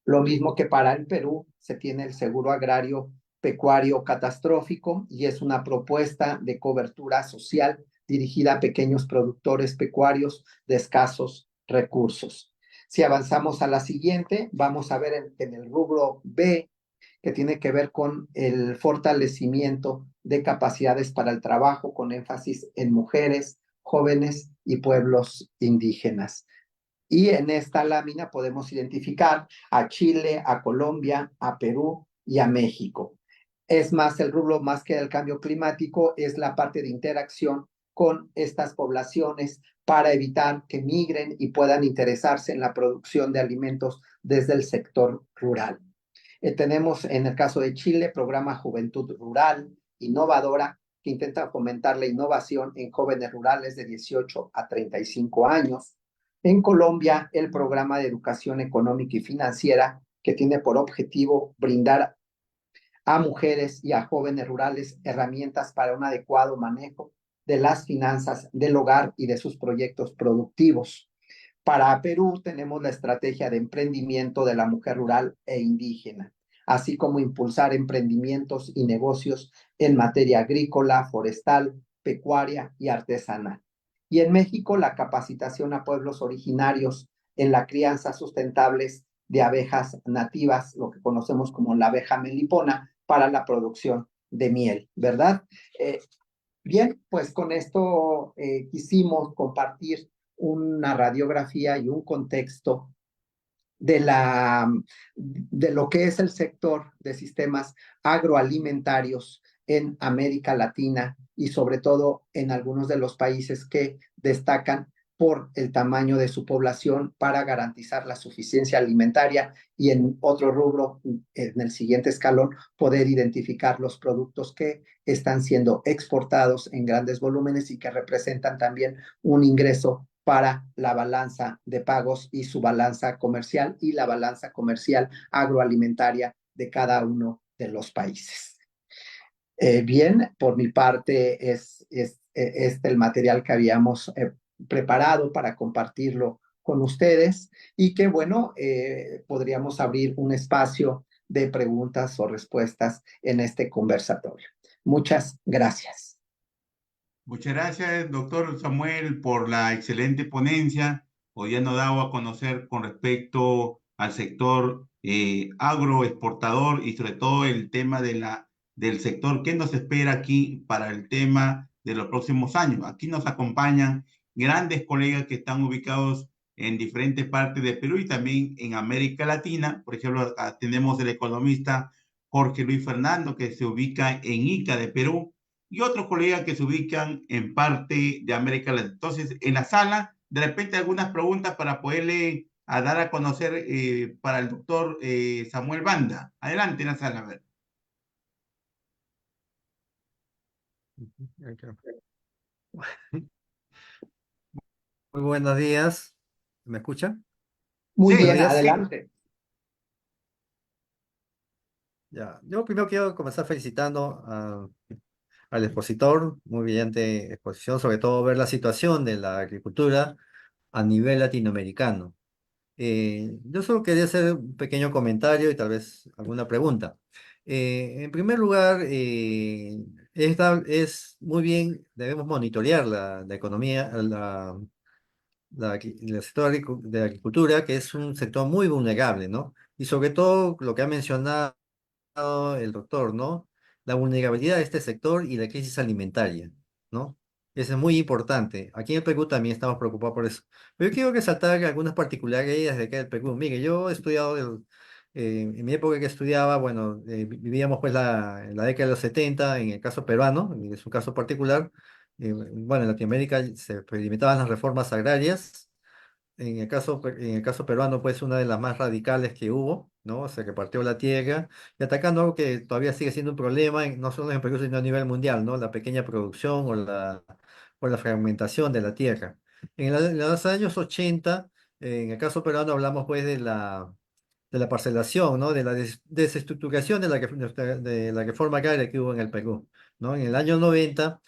Lo mismo que para el Perú, se tiene el seguro agrario pecuario catastrófico y es una propuesta de cobertura social dirigida a pequeños productores pecuarios de escasos recursos. Si avanzamos a la siguiente, vamos a ver en el rubro B, que tiene que ver con el fortalecimiento de capacidades para el trabajo, con énfasis en mujeres, jóvenes y pueblos indígenas. Y en esta lámina podemos identificar a Chile, a Colombia, a Perú y a México. Es más, el rubro más que el cambio climático es la parte de interacción con estas poblaciones para evitar que migren y puedan interesarse en la producción de alimentos desde el sector rural. Tenemos en el caso de Chile, programa Juventud Rural Innovadora, que intenta fomentar la innovación en jóvenes rurales de 18 a 35 años. En Colombia, el programa de educación económica y financiera, que tiene por objetivo brindar a mujeres y a jóvenes rurales herramientas para un adecuado manejo de las finanzas del hogar y de sus proyectos productivos. Para Perú tenemos la estrategia de emprendimiento de la mujer rural e indígena, así como impulsar emprendimientos y negocios en materia agrícola, forestal, pecuaria y artesanal. Y en México, la capacitación a pueblos originarios en la crianza sustentables de abejas nativas, lo que conocemos como la abeja melipona, para la producción de miel, ¿verdad? Bien, pues con esto quisimos compartir una radiografía y un contexto de lo que es el sector de sistemas agroalimentarios en América Latina y sobre todo en algunos de los países que destacan por el tamaño de su población para garantizar la suficiencia alimentaria y en otro rubro, en el siguiente escalón, poder identificar los productos que están siendo exportados en grandes volúmenes y que representan también un ingreso para la balanza de pagos y su balanza comercial y la balanza comercial agroalimentaria de cada uno de los países. Bien, por mi parte es este el material que habíamos preparado para compartirlo con ustedes y que bueno, podríamos abrir un espacio de preguntas o respuestas en este conversatorio. Muchas gracias. Muchas gracias, doctor Samuel, por la excelente ponencia. Hoy ya nos ha dado a conocer con respecto al sector agroexportador y sobre todo el tema del sector que nos espera aquí para el tema de los próximos años. Aquí nos acompañan grandes colegas que están ubicados en diferentes partes de Perú y también en América Latina. Por ejemplo, acá tenemos el economista Jorge Luis Fernando, que se ubica en Ica de Perú, y otros colegas que se ubican en parte de América Latina. Entonces, en la sala, de repente algunas preguntas para poderle a dar a conocer para el doctor Samuel Banda. Adelante en la sala, a ver. Muy buenos días. ¿Me escucha? Muy Sí, Buenos bien, días. adelante. Ya. Yo primero quiero comenzar felicitando al expositor, muy brillante exposición, sobre todo ver la situación de la agricultura a nivel latinoamericano. Yo solo quería hacer un pequeño comentario y tal vez alguna pregunta. En primer lugar, es muy bien, debemos monitorear la economía, el sector de la agricultura, que es un sector muy vulnerable, ¿no? Y sobre todo lo que ha mencionado el doctor, ¿no? La vulnerabilidad de este sector y la crisis alimentaria, ¿no? Eso es muy importante. Aquí en el Perú también estamos preocupados por eso. Pero yo quiero resaltar algunas particularidades de acá del Perú. Mire, yo he estudiado, en mi época que estudiaba, bueno, vivíamos pues en la década de los 70, en el caso peruano, es un caso particular. Bueno, en Latinoamérica se experimentaban las reformas agrarias. En el caso peruano, pues una de las más radicales que hubo, ¿no? Se repartió la tierra y atacando algo que todavía sigue siendo un problema, no solo en Perú, sino a nivel mundial, ¿no? La pequeña producción o la fragmentación de la tierra. En los años 80, en el caso peruano, hablamos pues de la parcelación, ¿no? De la desestructuración de la reforma agraria que hubo en el Perú, ¿no? En el año 90,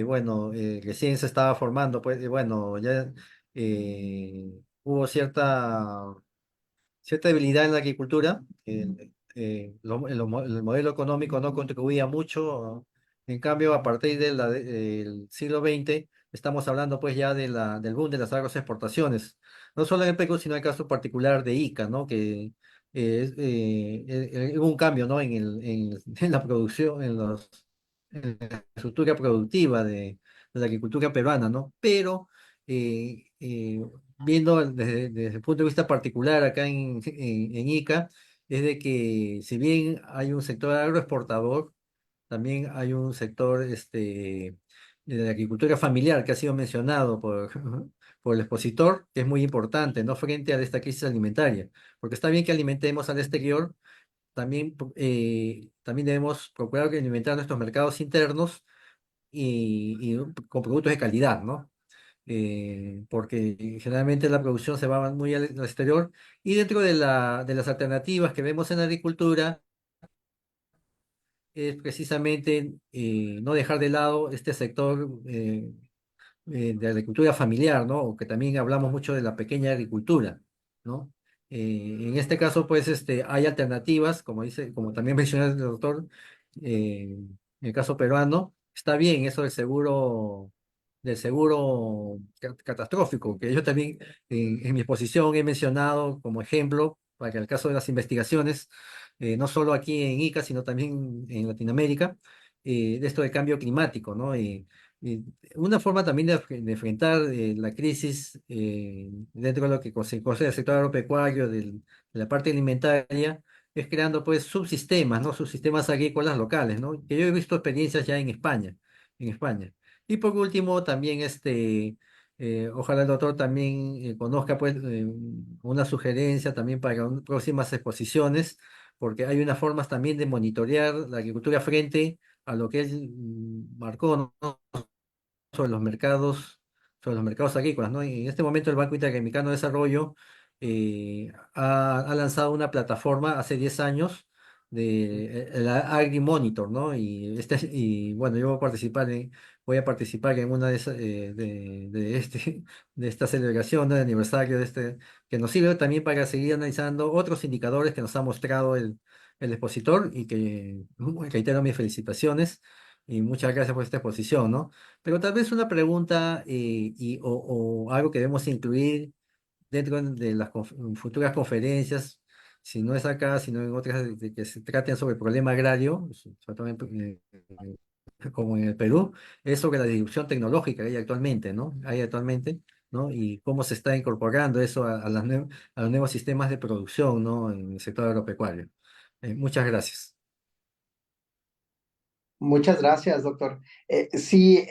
bueno, recién se estaba formando, pues, bueno, ya hubo cierta debilidad en la agricultura. El modelo económico no contribuía mucho. En cambio, a partir del siglo XX, estamos hablando pues ya del boom de las agroexportaciones. No solo en el Perú, sino en el caso particular de Ica, ¿no? Que hubo un cambio, ¿no? En la producción, en la estructura productiva de la agricultura peruana, ¿no? Pero viendo desde el punto de vista particular acá en Ica, es de que si bien hay un sector agroexportador, también hay un sector de la agricultura familiar que ha sido mencionado por el expositor, que es muy importante, ¿no? Frente a esta crisis alimentaria, porque está bien que alimentemos al exterior, también debemos procurar que alimentar nuestros mercados internos y con productos de calidad, ¿no? Porque generalmente la producción se va muy al exterior y dentro de las alternativas que vemos en la agricultura es precisamente no dejar de lado este sector de agricultura familiar, ¿no? O que también hablamos mucho de la pequeña agricultura, ¿no? En este caso, pues, hay alternativas, como dice, como también mencionó el doctor, en el caso peruano, está bien eso del seguro catastrófico, que yo también en mi exposición he mencionado como ejemplo para que el caso de las investigaciones, no solo aquí en Ica, sino también en Latinoamérica, de esto del cambio climático, ¿no? Y una forma también de enfrentar la crisis dentro de lo que se considera el sector agropecuario, de la parte alimentaria, es creando pues subsistemas, ¿no? Subsistemas agrícolas locales, ¿no? Que yo he visto experiencias ya en España. Y por último, también ojalá el doctor también conozca pues una sugerencia también para próximas exposiciones, porque hay unas formas también de monitorear la agricultura frente a lo que él marcó, ¿no? sobre los mercados, sobre los mercados agrícolas, ¿no? Y en este momento el Banco Interamericano de Desarrollo ha lanzado una plataforma hace 10 años de el AgriMonitor, ¿no? Y bueno, yo voy a participar en una de esta celebración, ¿no? De aniversario que nos sirve también para seguir analizando otros indicadores que nos ha mostrado el expositor y que reitero mis felicitaciones y muchas gracias por esta exposición, ¿no? Pero tal vez una pregunta o algo que debemos incluir dentro de las futuras conferencias, si no es acá, sino en otras que se traten sobre el problema agrario, sobre todo como en el Perú, es sobre la disrupción tecnológica que hay actualmente, ¿no? ¿no? Y cómo se está incorporando eso a los nuevos sistemas de producción, ¿no? En el sector agropecuario. Muchas gracias. Muchas gracias, doctor. Sí,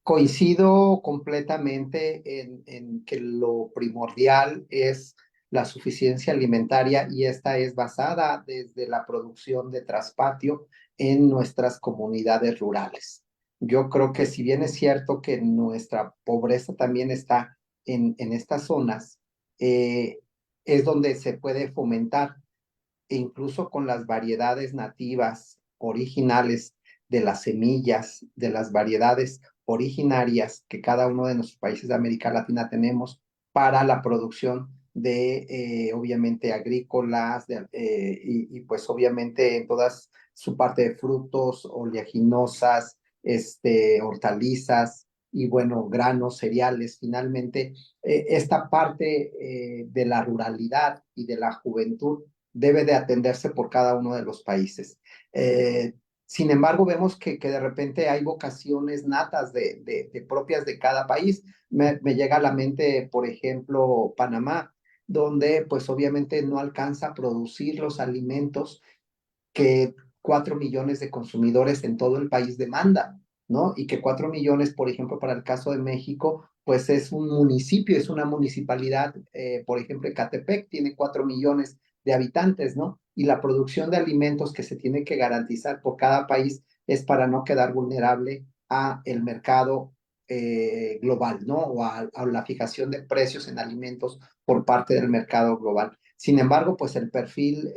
coincido completamente en que lo primordial es la suficiencia alimentaria y esta es basada desde la producción de traspatio en nuestras comunidades rurales. Yo creo que si bien es cierto que nuestra pobreza también está en estas zonas, es donde se puede fomentar e incluso con las variedades nativas originales de las semillas, de las variedades originarias que cada uno de nuestros países de América Latina tenemos para la producción de, obviamente, agrícolas y pues obviamente en todas su parte de frutos, oleaginosas, hortalizas y bueno, granos, cereales, finalmente, esta parte de la ruralidad y de la juventud debe de atenderse por cada uno de los países. Sin embargo, vemos que de repente hay vocaciones natas de propias de cada país. Me llega a la mente, por ejemplo, Panamá, donde pues obviamente no alcanza a producir los alimentos que 4 millones de consumidores en todo el país demanda, ¿no? Y que 4 millones, por ejemplo, para el caso de México, pues es un municipio, es una municipalidad, por ejemplo, Ecatepec tiene 4 millones de habitantes, ¿no? Y la producción de alimentos que se tiene que garantizar por cada país es para no quedar vulnerable a el mercado global, ¿no? O a la fijación de precios en alimentos por parte del mercado global. Sin embargo, pues el perfil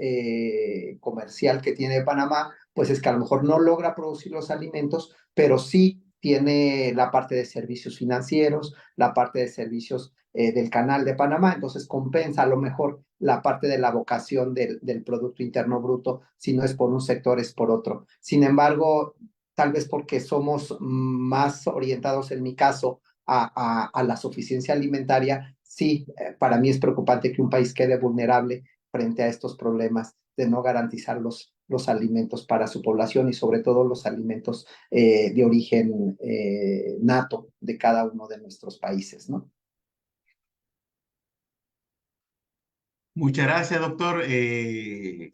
comercial que tiene Panamá, pues es que a lo mejor no logra producir los alimentos, pero sí tiene la parte de servicios financieros, la parte de servicios del canal de Panamá, entonces compensa a lo mejor la parte de la vocación del Producto Interno Bruto, si no es por un sector, es por otro. Sin embargo, tal vez porque somos más orientados, en mi caso, a la suficiencia alimentaria, sí, para mí es preocupante que un país quede vulnerable frente a estos problemas de no garantizar los alimentos para su población y sobre todo los alimentos de origen nato de cada uno de nuestros países, ¿no? Muchas gracias, doctor.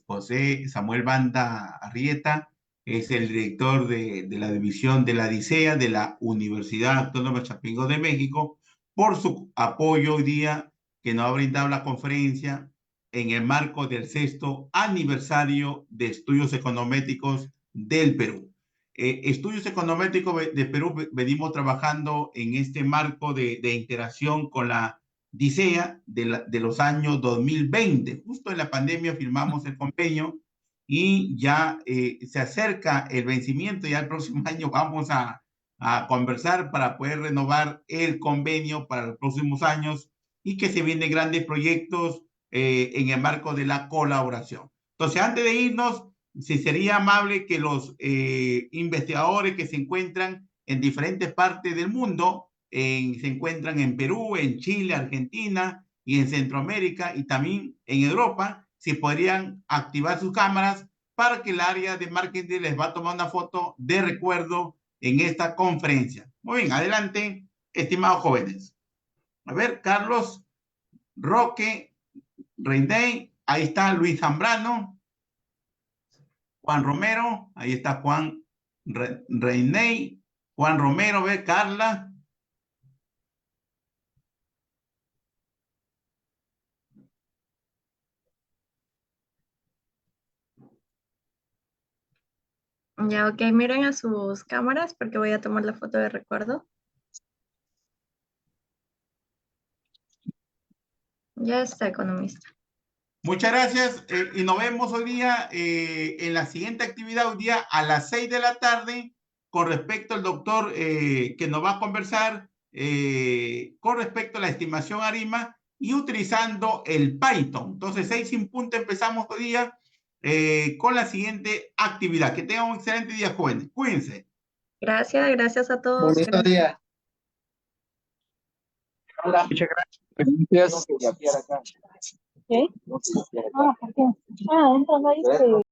José Samuel Banda Arrieta es el director de la división de la DICEA de la Universidad Autónoma Chapingo de México por su apoyo hoy día que nos ha brindado la conferencia en el marco del 6º aniversario de Estudios Econométricos del Perú. Estudios Econométricos de Perú venimos trabajando en este marco de interacción con la DICEA de los años 2020. Justo en la pandemia firmamos el convenio y ya se acerca el vencimiento. Ya el próximo año vamos a conversar para poder renovar el convenio para los próximos años y que se vienen grandes proyectos en el marco de la colaboración. Entonces, antes de irnos, si sería amable que los investigadores que se encuentran en diferentes partes del mundo se encuentran en Perú, en Chile, Argentina y en Centroamérica y también en Europa, si podrían activar sus cámaras para que el área de marketing les va a tomar una foto de recuerdo en esta conferencia. Muy bien, adelante, estimados jóvenes. A ver, Carlos, Roque, Reindey, ahí está Luis Zambrano, Juan Romero, ahí está Juan Reindey, Juan Romero, ve, Carla. Ya, ok, miren a sus cámaras porque voy a tomar la foto de recuerdo. Ya está, economista. Muchas gracias y nos vemos hoy día en la siguiente actividad, hoy día a las 6 de la tarde, con respecto al doctor que nos va a conversar con respecto a la estimación ARIMA y utilizando el Python. Entonces, 6 en punto empezamos hoy día con la siguiente actividad. Que tengan un excelente día, jóvenes. Cuídense. Gracias, gracias a todos. Bonito día. Hola. Muchas gracias. ¿Qué? Ah, ¿por qué? Ah, entonces ahí